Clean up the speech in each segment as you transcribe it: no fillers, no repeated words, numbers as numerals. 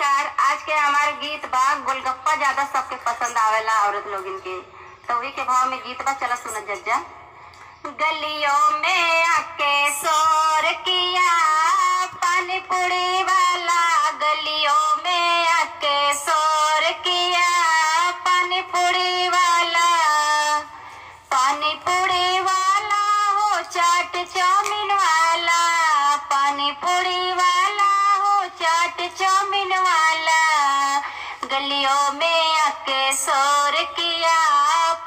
नमस्कार। आज के हमारे गीत बा गोलगप्पा ज्यादा सबके पसंद आवेला औरत लोगन के, तो वही के भाव में गीत बा, चला सुन जज्जा। गलियों में आके शोर किया पानी पूरी वाला, गलियों में आके शोर किया पानी पूरी वाला, पानी पूरी वाला हो चाट चाउमीन वाला, पानी पूरी वाला हो चाट चाउमीन वाला, गलियों में आके शोर किया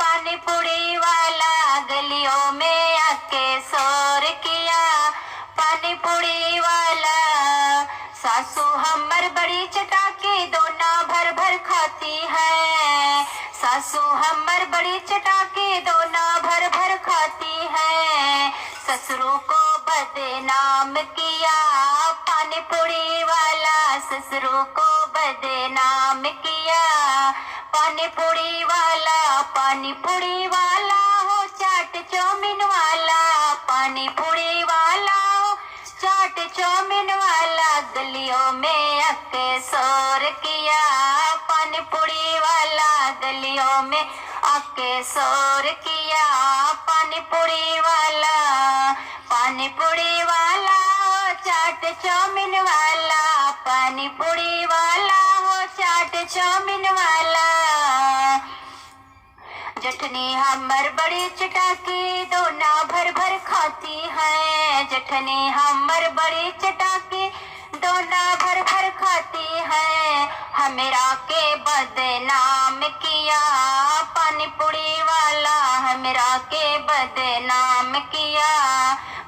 पानी पूरी वाला, गलियों में आके शोर किया पानी पूरी वाला। सासू हमर बड़ी चटाकी दोना भर भर खाती है, सासू हमर बड़ी चटाकी दोना भर भर खाती है, ससुरों को बदनाम किया पानी पूरी वाला, ससुरों को बदनाम किया पानी पूरी वाला, पानी पूरी वाला हो चाट चाउमीन वाला, पानी पूरी वाला हो चाट चाउमीन वाला, गलियों में आके शोर किया पानी पूरी वाला, गलियों में आके शोर किया पानी पूरी वाला, पानी पूरी वाला हो चाट चाउमीन वाला, पानी पूरी वाला हो चाट चाउमीन वाला। जठनी हमर बड़ी चटाकी दोना भर भर खाती है, जठनी हमर बड़ी चटाकी दोना भर भर खाती है, हमरा के बदनाम किया पानी पूरी वाला, हमरा के बदनाम किया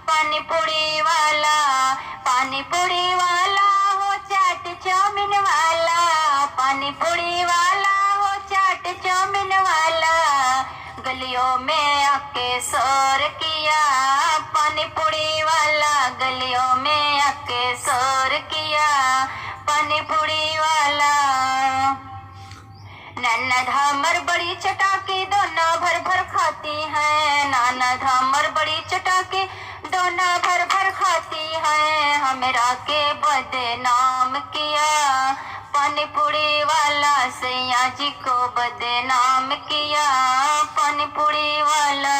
पानी पूरी वाला, पानी पूरी वाला हो चाट चाउमीन वाला, पानी पूरी वाला हो चाट चाउमीन वाला, गलियों में आके शोर किया पानी पूरी वाला, गलियों में आके शोर किया पानी पूरी वाला। ननद हमर बड़ी चटाकी दोना भर भर खाती है, ननद हमर बड़ी चटाकी दोना भर भर खाती है, हमरा के बदनाम किया पानी पूरी वाला, सैया जी को बदनाम किया पानी पूरी वाला।